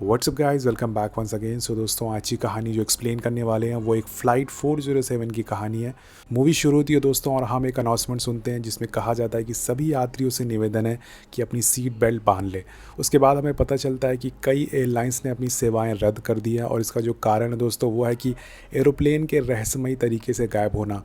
WhatsApp guys, welcome back once again. So दोस्तों, आज की कहानी जो एक्सप्लेन करने वाले हैं वो एक फ़्लाइट 407 की कहानी है। मूवी शुरू होती है दोस्तों और हम एक अनाउंसमेंट सुनते हैं जिसमें कहा जाता है कि सभी यात्रियों से निवेदन है कि अपनी सीट बेल्ट बांध ले। उसके बाद हमें पता चलता है कि कई एयरलाइंस ने अपनी सेवाएं रद्द कर दी हैं और इसका जो कारण है दोस्तों वो है कि एरोप्लेन के रहस्यमयी तरीके से गायब होना।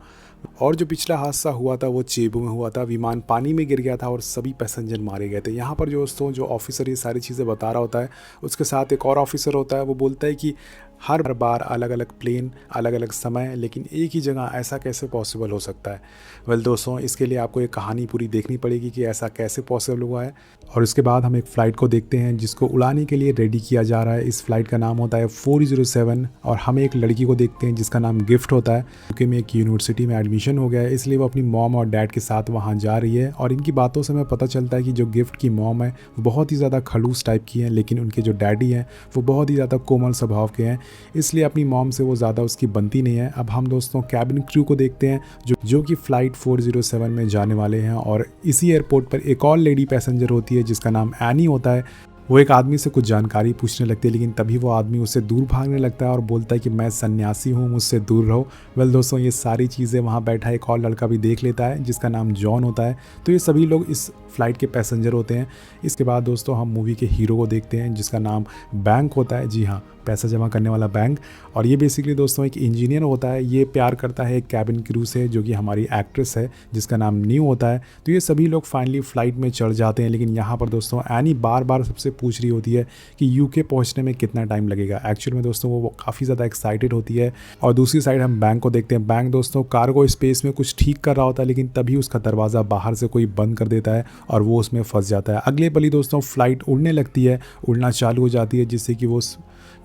और जो पिछला हादसा हुआ था वो चेबू में हुआ था। विमान पानी में गिर गया था और सभी पैसेंजर मारे गए थे। यहाँ पर जो दोस्तों जो ऑफिसर ये सारी चीज़ें बता रहा होता है, उसके साथ एक और ऑफिसर होता है। वो बोलता है कि हर बार अलग अलग प्लेन, अलग अलग समय, लेकिन एक ही जगह ऐसा कैसे पॉसिबल हो सकता है। वेल दोस्तों, इसके लिए आपको एक कहानी पूरी देखनी पड़ेगी कि ऐसा कैसे पॉसिबल हुआ है। और उसके बाद हम एक फ़्लाइट को देखते हैं जिसको उड़ाने के लिए रेडी किया जा रहा है। इस फ्लाइट का नाम होता है 407 और हम एक लड़की को देखते हैं जिसका नाम गिफ्ट होता है, क्योंकि में एक यूनिवर्सिटी में एडमिशन हो गया है, इसलिए वो अपनी मॉम और डैड के साथ वहाँ जा रही है। और इनकी बातों से हमें पता चलता है कि जो गिफ्ट की मॉम है वो बहुत ही ज़्यादा खड़ूस टाइप की है, लेकिन उनके जो डैडी हैं वो बहुत ही ज़्यादा कोमल स्वभाव के हैं, इसलिए अपनी मॉम से वो ज़्यादा उसकी बनती नहीं है। अब हम दोस्तों कैबिन क्रू को देखते हैं जो कि फ़्लाइट 407 में जाने वाले हैं। और इसी एयरपोर्ट पर एक और लेडी पैसेंजर होती है जिसका नाम एनी होता है। वो एक आदमी से कुछ जानकारी पूछने लगती है, लेकिन तभी वो आदमी उससे दूर भागने लगता है और बोलता है कि मैं सन्यासी हूँ, मुझसे दूर रहो। वेल दोस्तों, ये सारी चीज़ें वहाँ बैठा एक और लड़का भी देख लेता है जिसका नाम जॉन होता है। तो ये सभी लोग इस फ्लाइट के पैसेंजर होते हैं। इसके बाद दोस्तों हम मूवी के हीरो को देखते हैं जिसका नाम बैंक होता है। जी हाँ, पैसा जमा करने वाला बैंक। और ये बेसिकली दोस्तों एक इंजीनियर होता है। ये प्यार करता है एक कैबिन क्रू से जो कि हमारी एक्ट्रेस है जिसका नाम न्यू होता है। तो ये सभी लोग फाइनली फ़्लाइट में चढ़ जाते हैं, लेकिन यहाँ पर दोस्तों एनी बार बार सबसे पूछ रही होती है कि यूके पहुँचने में कितना टाइम लगेगा। एक्चुअल में दोस्तों वो काफ़ी ज़्यादा एक्साइटेड होती है। और दूसरी साइड हम बैंक को देखते हैं। बैंक दोस्तों कार्गो स्पेस में कुछ ठीक कर रहा होता है, लेकिन तभी उसका दरवाज़ा बाहर से कोई बंद कर देता है और वो उसमें फंस जाता है। अगले पल ही दोस्तों फ़्लाइट उड़ने लगती है, उड़ना चालू हो जाती है, जिससे कि वो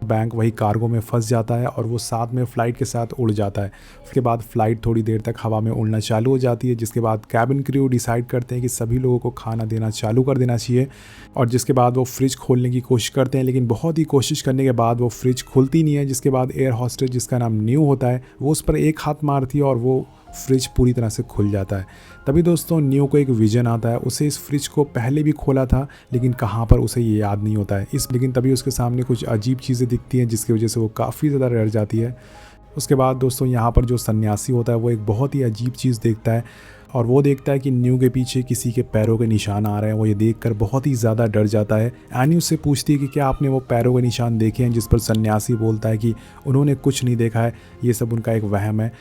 बैंक वही कार्गो में फंस जाता है और वो साथ में फ़्लाइट के साथ उड़ जाता है। उसके बाद फ़्लाइट थोड़ी देर तक हवा में उड़ना चालू हो जाती है, जिसके बाद कैबिन क्रू डिसाइड करते हैं कि सभी लोगों को खाना देना चालू कर देना चाहिए। और जिसके बाद वो फ्रिज खोलने की कोशिश करते हैं, लेकिन बहुत ही कोशिश करने के बाद वो फ्रिज खुलती नहीं है। जिसके बाद एयर होस्टेस जिसका नाम न्यू होता है वो उस पर एक हाथ मारती है और वो फ्रिज पूरी तरह से खुल जाता है। तभी दोस्तों न्यू को एक विजन आता है। उसे इस फ्रिज को पहले भी खोला था, लेकिन कहाँ पर उसे ये याद नहीं होता है। लेकिन तभी उसके सामने कुछ अजीब चीज़ें दिखती हैं जिसकी वजह से वो काफ़ी ज़्यादा डर जाती है। उसके बाद दोस्तों यहाँ पर जो सन्यासी होता है वो एक बहुत ही अजीब चीज़ देखता है और वो देखता है कि न्यू के पीछे किसी के पैरों के निशान आ रहे हैं। वो ये देखकर बहुत ही ज़्यादा डर जाता है। एनी उससे पूछती है कि क्या आपने वो पैरों के निशान देखे हैं, जिस पर सन्यासी बोलता है कि उन्होंने कुछ नहीं देखा है, ये सब उनका एक वहम है।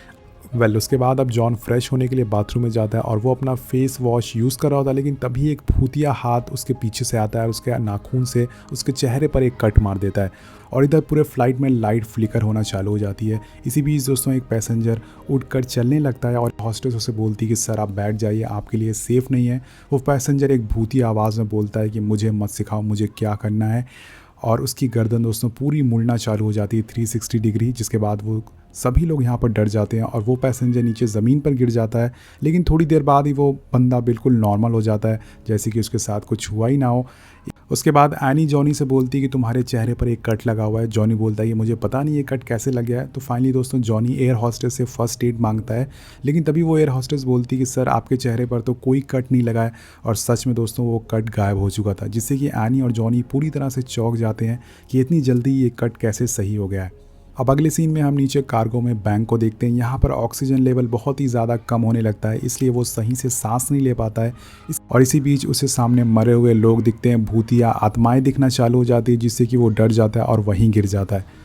उसके बाद अब जॉन फ्रेश होने के लिए बाथरूम में जाता है और वो अपना फेस वॉश यूज़ कर रहा होता है, लेकिन तभी एक भूतिया हाथ उसके पीछे से आता है और उसके नाखून से उसके चेहरे पर एक कट मार देता है। और इधर पूरे फ्लाइट में लाइट फ्लिकर होना चालू हो जाती है। इसी बीच दोस्तों एक पैसेंजर उठकर चलने लगता है और हॉस्टेस उसे बोलती है कि सर आप बैठ जाइए, आपके लिए सेफ़ नहीं है। वो पैसेंजर एक भूतिया आवाज़ में बोलता है कि मुझे मत सिखाओ मुझे क्या करना है। और उसकी गर्दन दोस्तों पूरी मुड़ना चालू हो जाती है 360 डिग्री। जिसके बाद वो सभी लोग यहाँ पर डर जाते हैं और वो पैसेंजर नीचे ज़मीन पर गिर जाता है, लेकिन थोड़ी देर बाद ही वो बंदा बिल्कुल नॉर्मल हो जाता है, जैसे कि उसके साथ कुछ हुआ ही ना हो। उसके बाद एनी जॉनी से बोलती है कि तुम्हारे चेहरे पर एक कट लगा हुआ है। जॉनी बोलता है कि मुझे पता नहीं ये कट कैसे लग गया है। तो फाइनली दोस्तों जॉनी एयर हॉस्टेस से फर्स्ट एड मांगता है, लेकिन तभी वो एयर हॉस्टेस बोलती है कि सर आपके चेहरे पर तो कोई कट नहीं लगा है। और सच में दोस्तों वो कट गायब हो चुका था, जिससे कि एनी और जॉनी पूरी तरह से चौंक जाते हैं कि इतनी जल्दी ये कट कैसे सही हो गया है। अब अगले सीन में हम नीचे कार्गो में बैंक को देखते हैं। यहाँ पर ऑक्सीजन लेवल बहुत ही ज़्यादा कम होने लगता है, इसलिए वो सही से सांस नहीं ले पाता है। और इसी बीच उसे सामने मरे हुए लोग दिखते हैं, भूतिया आत्माएं दिखना चालू हो जाती है, जिससे कि वो डर जाता है और वहीं गिर जाता है।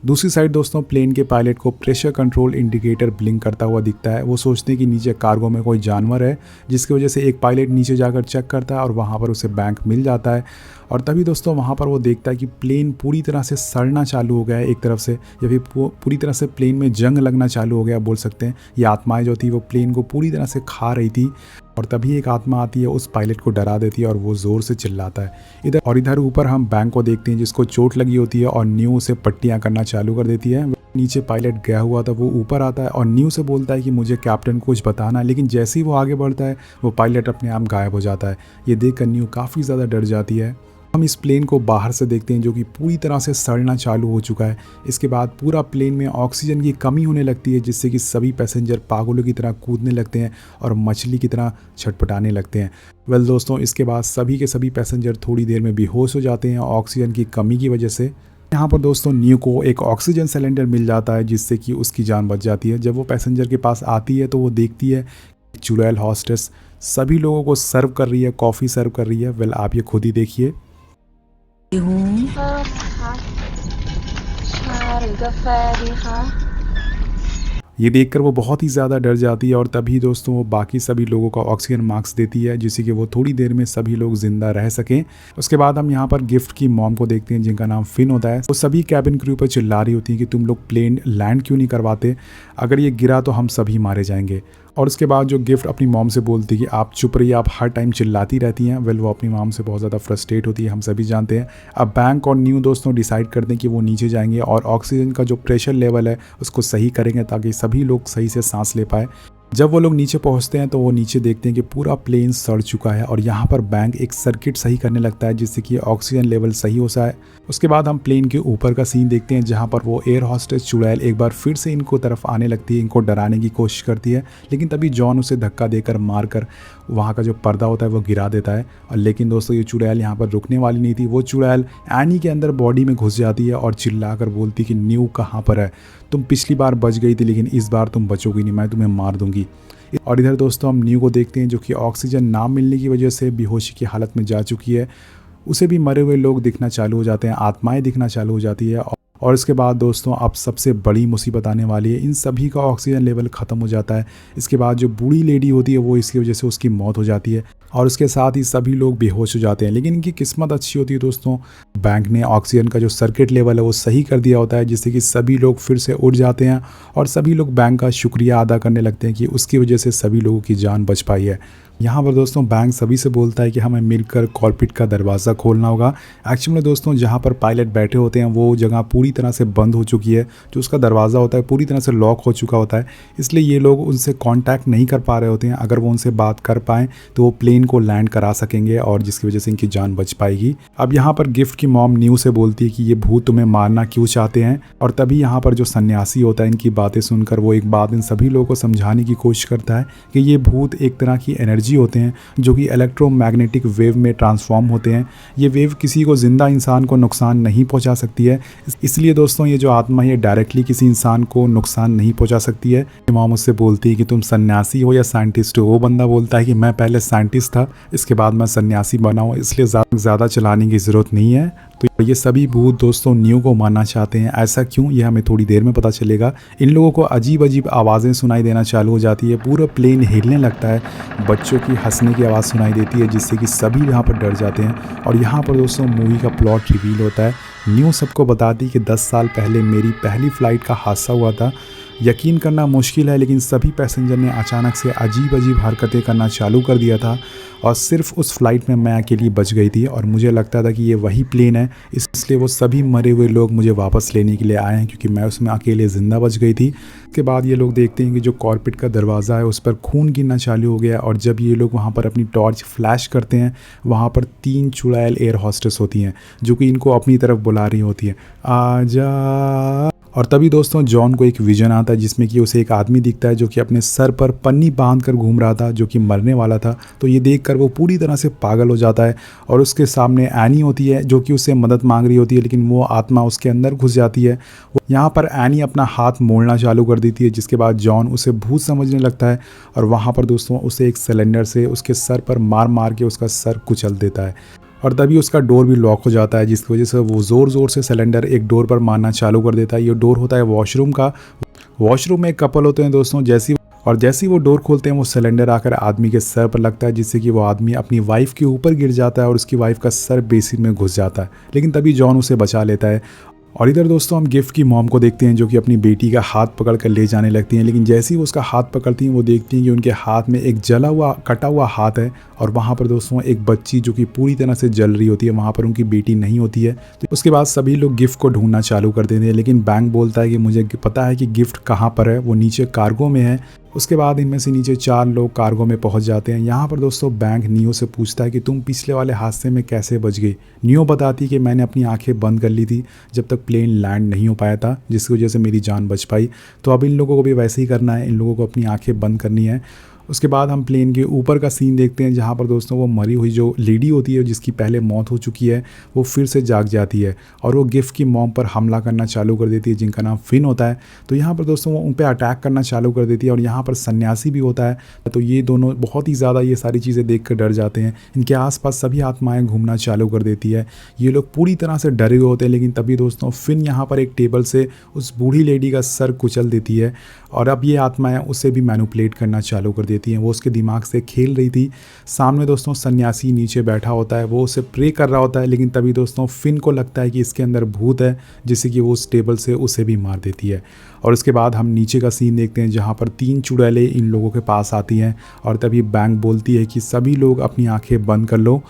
दूसरी साइड दोस्तों प्लेन के पायलट को प्रेशर कंट्रोल इंडिकेटर ब्लिंक करता हुआ दिखता है। वो सोचते हैं कि नीचे कार्गो में कोई जानवर है, जिसकी वजह से एक पायलट नीचे जाकर चेक करता है और वहाँ पर उसे बैंक मिल जाता है। और तभी दोस्तों वहाँ पर वो देखता है कि प्लेन पूरी तरह से सड़ना चालू हो गया है एक तरफ से, या फिर पूरी तरह से प्लेन में जंग लगना चालू हो गया बोल सकते हैं। ये आत्माएं जो थी वो प्लेन को पूरी तरह से खा रही थी। और तभी एक आत्मा आती है, उस पायलट को डरा देती है और वो ज़ोर से चिल्लाता है। इधर ऊपर हम बैंक को देखते हैं जिसको चोट लगी होती है और न्यू से पट्टियाँ करना चालू कर देती है। नीचे पायलट गया हुआ था वो ऊपर आता है और न्यू से बोलता है कि मुझे कैप्टन को कुछ बताना है, लेकिन जैसे ही वो आगे बढ़ता है वो पायलट अपने आप गायब हो जाता है। ये देखकर न्यू काफ़ी ज़्यादा डर जाती है। हम इस प्लेन को बाहर से देखते हैं जो कि पूरी तरह से सड़ना चालू हो चुका है। इसके बाद पूरा प्लेन में ऑक्सीजन की कमी होने लगती है, जिससे कि सभी पैसेंजर पागलों की तरह कूदने लगते हैं और मछली की तरह छटपटाने लगते हैं। वेल दोस्तों, इसके बाद सभी के सभी पैसेंजर थोड़ी देर में बेहोश हो जाते हैं ऑक्सीजन की कमी की वजह से। यहाँ पर दोस्तों न्यू को एक ऑक्सीजन सिलेंडर मिल जाता है, जिससे कि उसकी जान बच जाती है। जब वो पैसेंजर के पास आती है तो वो देखती है चुड़ैल हॉस्टेस सभी लोगों को सर्व कर रही है, कॉफ़ी सर्व कर रही है। वेल आप ये खुद ही देखिए। เพิ่มนะคะชาหรือกาแฟดีคะ ये देखकर वो बहुत ही ज़्यादा डर जाती है और तभी दोस्तों वो बाकी सभी लोगों का ऑक्सीजन मास्क देती है, जिससे कि वो थोड़ी देर में सभी लोग ज़िंदा रह सकें। उसके बाद हम यहाँ पर गिफ्ट की मॉम को देखते हैं, जिनका नाम फिन होता है। वो सभी कैबिन क्रू पर चिल्ला रही होती हैं कि तुम लोग प्लेन लैंड क्यों नहीं करवाते, अगर ये गिरा तो हम सभी मारे जाएंगे। और उसके बाद जो गिफ्ट अपनी मॉम से बोलती है कि आप चुप रहिए, आप हर टाइम चिल्लाती रहती हैं। वेल वो अपनी मॉम से बहुत ज़्यादा फ्रस्ट्रेट होती है, हम सभी जानते हैं। अब बैंक और न्यू दोस्तों डिसाइड करते हैं कि वो नीचे जाएंगे और ऑक्सीजन का जो प्रेशर लेवल है उसको सही करेंगे, ताकि सभी लोग सही से सांस ले पाए। जब वो लोग नीचे पहुंचते हैं तो वो नीचे देखते हैं कि पूरा प्लेन सड़ चुका है और यहाँ पर बैंक एक सर्किट सही करने लगता है, जिससे कि ऑक्सीजन लेवल सही हो जाए। उसके बाद हम प्लेन के ऊपर का सीन देखते हैं, जहाँ पर वो एयर हॉस्टेस चुड़ैल एक बार फिर से इनको तरफ आने लगती है, इनको डराने की कोशिश करती है। लेकिन तभी जॉन उसे धक्का देकर मार कर वहाँ का जो पर्दा होता है वो गिरा देता है। और लेकिन दोस्तों ये चुड़ैल यहाँ पर रुकने वाली नहीं थी। वो चुड़ैल एनी के अंदर बॉडी में घुस जाती है और चिल्ला कर बोलती कि न्यू कहाँ पर है, तुम पिछली बार बच गई थी लेकिन इस बार तुम बचोगी नहीं, मैं तुम्हें मार दूंगी। और इधर दोस्तों हम न्यू को देखते हैं, जो कि ऑक्सीजन ना मिलने की वजह से बेहोशी की हालत में जा चुकी है। उसे भी मरे हुए लोग दिखना चालू हो जाते हैं, आत्माएं दिखना चालू हो जाती है। और इसके बाद दोस्तों अब सबसे बड़ी मुसीबत आने वाली है, इन सभी का ऑक्सीजन लेवल ख़त्म हो जाता है। इसके बाद जो बूढ़ी लेडी होती है वो इसकी वजह से उसकी मौत हो जाती है और उसके साथ ही सभी लोग बेहोश हो जाते हैं। लेकिन इनकी किस्मत अच्छी होती है दोस्तों, बैंक ने ऑक्सीजन का जो सर्किट लेवल है वो सही कर दिया होता है, जिससे कि सभी लोग फिर से उठ जाते हैं और सभी लोग बैंक का शुक्रिया अदा करने लगते हैं कि उसकी वजह से सभी लोगों की जान बच पाई है। यहाँ पर दोस्तों बैंक सभी से बोलता है कि हमें मिलकर कॉकपिट का दरवाज़ा खोलना होगा। एक्चुअली में दोस्तों जहाँ पर पायलट बैठे होते हैं वो जगह पूरी तरह से बंद हो चुकी है, जो उसका दरवाज़ा होता है पूरी तरह से लॉक हो चुका होता है, इसलिए ये लोग उनसे कांटेक्ट नहीं कर पा रहे होते हैं। अगर वो उनसे बात कर पाएँ तो वो प्लेन को लैंड करा सकेंगे और जिसकी वजह से इनकी जान बच पाएगी। अब यहाँ पर गिफ्ट की मॉम न्यू से बोलती है कि ये भूत तुम्हें मारना क्यों चाहते हैं, और तभी यहाँ पर जो सन्यासी होता है इनकी बातें सुनकर वो एक बात इन सभी लोगों को समझाने की कोशिश करता है कि ये भूत एक तरह की एनर्जी होते हैं जो कि इलेक्ट्रोमैग्नेटिक वेव में ट्रांसफॉर्म होते हैं। ये वेव किसी को ज़िंदा इंसान को नुकसान नहीं पहुंचा सकती है, इसलिए दोस्तों ये जो आत्मा है डायरेक्टली किसी इंसान को नुकसान नहीं पहुंचा सकती है। इमाम उससे बोलती है कि तुम सन्यासी हो या साइंटिस्ट हो। वो बंदा बोलता है कि मैं पहले साइंटिस्ट था, इसके बाद मैं सन्यासी बना हूँ, इसलिए ज़्यादा चलाने की ज़रूरत नहीं है। तो ये सभी भूत दोस्तों न्यू को मारना चाहते हैं। ऐसा क्यों, ये हमें थोड़ी देर में पता चलेगा। इन लोगों को अजीब अजीब आवाज़ें सुनाई देना चालू हो जाती है, पूरा प्लेन हिलने लगता है, बच्चों की हंसने की आवाज़ सुनाई देती है, जिससे कि सभी यहाँ पर डर जाते हैं। और यहाँ पर दोस्तों मूवी का प्लॉट रिवील होता है। न्यू सबको बताती कि 10 साल पहले मेरी पहली फ़्लाइट का हादसा हुआ था। यकीन करना मुश्किल है लेकिन सभी पैसेंजर ने अचानक से अजीब अजीब हरकतें करना चालू कर दिया था और सिर्फ उस फ्लाइट में मैं अकेली बच गई थी और मुझे लगता था कि ये वही प्लेन है, इसलिए वो सभी मरे हुए लोग मुझे वापस लेने के लिए आए हैं क्योंकि मैं उसमें अकेले ज़िंदा बच गई थी। उसके बाद ये लोग देखते हैं कि जो कॉकपिट का दरवाज़ा है उस पर खून गिरना चालू हो गया और जब ये लोग वहाँ पर अपनी टॉर्च फ्लैश करते हैं वहाँ पर 3 चुड़ैल एयर हॉस्टेस होती हैं जो कि इनको अपनी तरफ बुला रही होती हैं, आजा। और तभी दोस्तों जॉन को एक विजन आता है जिसमें कि उसे एक आदमी दिखता है जो कि अपने सर पर पन्नी बांध कर घूम रहा था, जो कि मरने वाला था। तो ये देखकर वो पूरी तरह से पागल हो जाता है और उसके सामने एनी होती है जो कि उससे मदद मांग रही होती है, लेकिन वो आत्मा उसके अंदर घुस जाती है। यहाँ पर एनी अपना हाथ मोड़ना चालू कर देती है, जिसके बाद जॉन उसे भूत समझने लगता है और वहाँ पर दोस्तों उसे एक सिलेंडर से उसके सर पर मार मार के उसका सर कुचल देता है और तभी उसका डोर भी लॉक हो जाता है, जिसकी वजह से वो ज़ोर ज़ोर से सिलेंडर एक डोर पर मारना चालू कर देता है। ये डोर होता है वॉशरूम का। वॉशरूम में एक कपल होते हैं दोस्तों, जैसे वो डोर खोलते हैं वो सिलेंडर आकर आदमी के सर पर लगता है, जिससे कि वो आदमी अपनी वाइफ के ऊपर गिर जाता है और उसकी वाइफ का सर बेसिन में घुस जाता है। लेकिन तभी जॉन उसे बचा लेता है। और इधर दोस्तों हम गिफ्ट की मॉम को देखते हैं जो कि अपनी बेटी का हाथ पकड़ कर ले जाने लगती हैं, लेकिन जैसे ही वो उसका हाथ पकड़ती हैं वो देखती हैं कि उनके हाथ में एक जला हुआ कटा हुआ हाथ है और वहाँ पर दोस्तों एक बच्ची जो कि पूरी तरह से जल रही होती है, वहाँ पर उनकी बेटी नहीं होती है। तो उसके बाद सभी लोग गिफ्ट को ढूंढना चालू कर देते हैं, लेकिन बैंक बोलता है कि मुझे पता है कि गिफ्ट कहाँ पर है, वो नीचे कार्गो में है उसके बाद इनमें से नीचे 4 लोग कार्गो में पहुंच जाते हैं। यहाँ पर दोस्तों बैंक नियो से पूछता है कि तुम पिछले वाले हादसे में कैसे बच गई। नियो बताती कि मैंने अपनी आंखें बंद कर ली थी जब तक प्लेन लैंड नहीं हो पाया था, जिसकी वजह से मेरी जान बच पाई। तो अब इन लोगों को भी वैसे ही करना है, इन लोगों को अपनी आंखें बंद करनी है। उसके बाद हम प्लेन के ऊपर का सीन देखते हैं, जहाँ पर दोस्तों वो मरी हुई जो लेडी होती है जिसकी पहले मौत हो चुकी है, वो फिर से जाग जाती है और वो गिफ्ट की मॉम पर हमला करना चालू कर देती है, जिनका नाम फिन होता है। तो यहाँ पर दोस्तों वो उन पर अटैक करना चालू कर देती है और यहाँ पर सन्यासी भी होता है। तो ये दोनों बहुत ही ज़्यादा ये सारी चीज़ें देख कर डर जाते हैं। इनके आसपास सभी आत्माएँ घूमना चालू कर देती है। ये लोग पूरी तरह से डरे हुए होते हैं, लेकिन तभी दोस्तों फिन यहाँ पर एक टेबल से उस बूढ़ी लेडी का सर कुचल देती है और अब ये आत्माएँ उसे भी मैनिपुलेट करना चालू कर देती हैं। वो उसके दिमाग से खेल रही थी। सामने दोस्तों सन्यासी नीचे बैठा होता है, वो उसे प्रे कर रहा होता है, लेकिन तभी दोस्तों फिन को लगता है कि इसके अंदर भूत है, जिससे कि वो उस टेबल से उसे भी मार देती है। और उसके बाद हम नीचे का सीन देखते हैं, जहाँ पर 3 चुड़ैलें इन लोगों के पास आती हैं और तभी बैंक बोलती है कि सभी लोग अपनी आंखें बंद कर लो।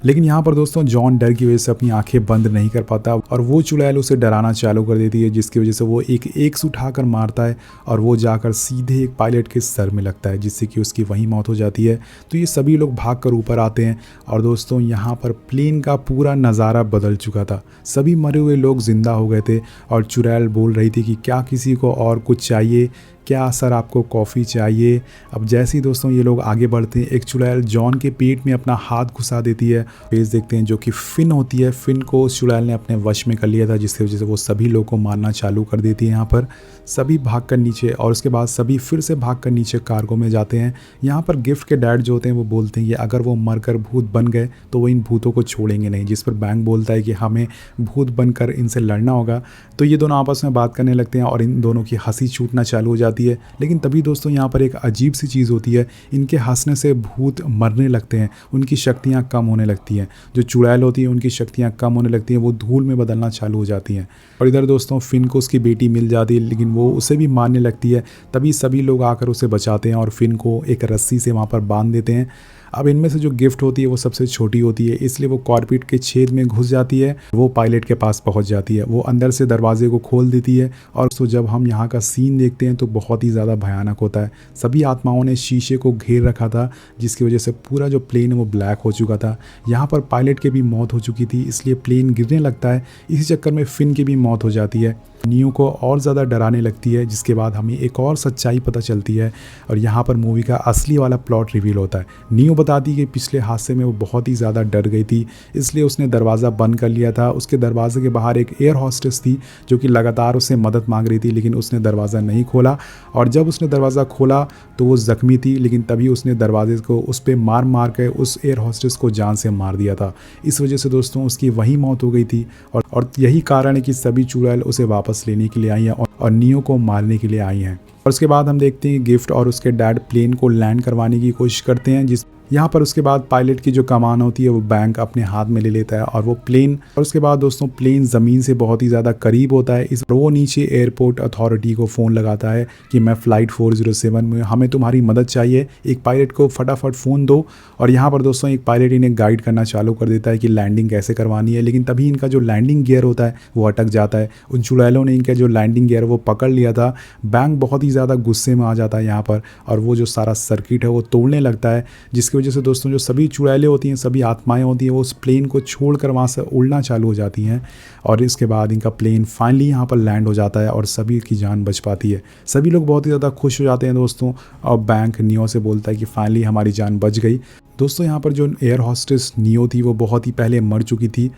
लेकिन यहाँ पर दोस्तों जॉन डर की वजह से अपनी आंखें बंद नहीं कर पाता और वो चुड़ैल उसे डराना चालू कर देती है, जिसकी वजह से वो एक एक्स उठाकर मारता है और वो जाकर सीधे एक पायलट के सर में लगता है, जिससे कि उसकी वहीं मौत हो जाती है। तो ये सभी लोग भागकर ऊपर आते हैं और दोस्तों यहाँ पर प्लेन का पूरा नज़ारा बदल चुका था। सभी मरे हुए लोग जिंदा हो गए थे और चुड़ैल बोल रही थी कि क्या किसी को और कुछ चाहिए, क्या सर आपको कॉफ़ी चाहिए। अब जैसे ही दोस्तों ये लोग आगे बढ़ते हैं, एक चुड़ैल जॉन के पेट में अपना हाथ घुसा देती है। फेस देखते हैं जो कि फिन होती है। फिन को उस चुड़ैल ने अपने वश में कर लिया था, जिसकी वजह से वो सभी लोगों को मारना चालू कर देती है। यहाँ पर सभी भागकर नीचे और उसके बाद सभी फिर से भागकर नीचे कार्गो में जाते हैं। यहाँ पर गिफ्ट के डैड जो होते हैं वो बोलते हैं कि अगर वो मरकर भूत बन गए तो वो इन भूतों को छोड़ेंगे नहीं, जिस पर बैंक बोलता है कि हमें भूत बनकर इनसे लड़ना होगा। तो ये दोनों आपस में बात करने लगते हैं और इन दोनों की हंसी छूटना चालू हो जाती है। लेकिन तभी दोस्तों यहाँ पर एक अजीब सी चीज़ होती है, इनके हंसने से भूत मरने लगते हैं, उनकी शक्तियाँ कम होने लगती हैं। जो चुड़ैल होती है उनकी शक्तियाँ कम होने लगती हैं, वो धूल में बदलना चालू हो जाती हैं। और इधर दोस्तों फिन को उसकी बेटी मिल जाती है, लेकिन वो उसे भी मारने लगती है। तभी सभी लोग आकर उसे बचाते हैं और फिन को एक रस्सी से वहाँ पर बांध देते हैं। अब इनमें से जो गिफ्ट होती है वो सबसे छोटी होती है, इसलिए वो कॉर्कपिट के छेद में घुस जाती है। वो पायलट के पास पहुंच जाती है, वो अंदर से दरवाजे को खोल देती है। और तो जब हम यहाँ का सीन देखते हैं तो बहुत ही ज़्यादा भयानक होता है। सभी आत्माओं ने शीशे को घेर रखा था, जिसकी वजह से पूरा जो प्लेन है वो ब्लैक हो चुका था। यहाँ पर पायलट की भी मौत हो चुकी थी, इसलिए प्लेन गिरने लगता है। इसी चक्कर में फिन की भी मौत हो जाती है। नियो को और ज़्यादा डराने लगती है, जिसके बाद हमें एक और सच्चाई पता चलती है और यहाँ पर मूवी का असली वाला प्लॉट रिवील होता है। नियो बताती है कि पिछले हादसे में वो बहुत ही ज़्यादा डर गई थी, इसलिए उसने दरवाज़ा बंद कर लिया था। उसके दरवाजे के बाहर एक एयर हॉस्टेस थी जो कि लगातार उससे मदद मांग रही थी, लेकिन उसने दरवाज़ा नहीं खोला। और जब उसने दरवाज़ा खोला तो वो ज़ख्मी थी, लेकिन तभी उसने दरवाजे को उस पर मार के उस एयर हॉस्टेस को जान से मार दिया था। इस वजह से दोस्तों उसकी वहीं मौत हो गई थी और यही कारण है कि सभी चुड़ैल उसे वापस लेने के लिए आई हैं और नियो को मारने के लिए आई हैं। और उसके बाद हम देखते हैं गिफ्ट और उसके डैड प्लेन को लैंड करवाने की कोशिश करते हैं, यहाँ पर उसके बाद पायलट की जो कमान होती है वो बैंक अपने हाथ में ले लेता है और वो प्लेन, और उसके बाद दोस्तों प्लेन ज़मीन से बहुत ही ज़्यादा करीब होता है। इस वो नीचे एयरपोर्ट अथॉरिटी को फ़ोन लगाता है कि मैं फ़्लाइट 407 में, हमें तुम्हारी मदद चाहिए, एक पायलट को फटाफट फ़ोन दो। और यहाँ पर दोस्तों एक पायलट इन्हें गाइड करना चालू कर देता है कि लैंडिंग कैसे करवानी है, लेकिन तभी इनका जो लैंडिंग गियर होता है वो अटक जाता है। उन चुड़ैलों ने इनका जो लैंडिंग गियर वो पकड़ लिया था। बैंक बहुत ही ज़्यादा गुस्से में आ जाता है यहाँ पर और वो जो सारा सर्किट है वो तोड़ने लगता है, जिसकी वजह से दोस्तों जो सभी चुड़ैलें होती हैं, सभी आत्माएं होती हैं, वो उस प्लेन को छोड़कर वहाँ से उड़ना चालू हो जाती हैं। और इसके बाद इनका प्लेन फाइनली यहाँ पर लैंड हो जाता है और सभी की जान बच पाती है। सभी लोग बहुत ही ज़्यादा खुश हो जाते हैं दोस्तों और बैंक नियो से बोलता है कि फाइनली हमारी जान बच गई। दोस्तों यहाँ पर जो एयर हॉस्टेस नियो थी वो बहुत ही पहले मर चुकी थी,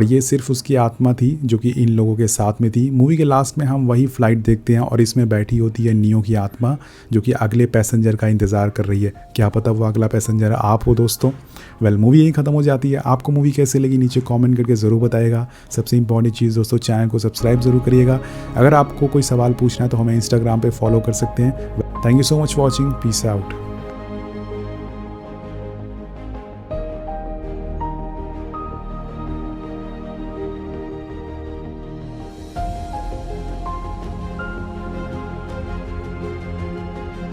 ये सिर्फ उसकी आत्मा थी जो कि इन लोगों के साथ में थी। मूवी के लास्ट में हम वही फ्लाइट देखते हैं और इसमें बैठी होती है नियो की आत्मा जो कि अगले पैसेंजर का इंतज़ार कर रही है। क्या पता वो अगला पैसेंजर आप हो दोस्तों। मूवी यहीं ख़त्म हो जाती है। आपको मूवी कैसे लगी नीचे कमेंट करके ज़रूर बताइएगा। सबसे इंपॉर्टेंट चीज़ दोस्तों, चैनल को सब्सक्राइब ज़रूर करिएगा। अगर आपको कोई सवाल पूछना है तो हमें इंस्टाग्राम पर फॉलो कर सकते हैं। Thank you so much for watching. Peace out.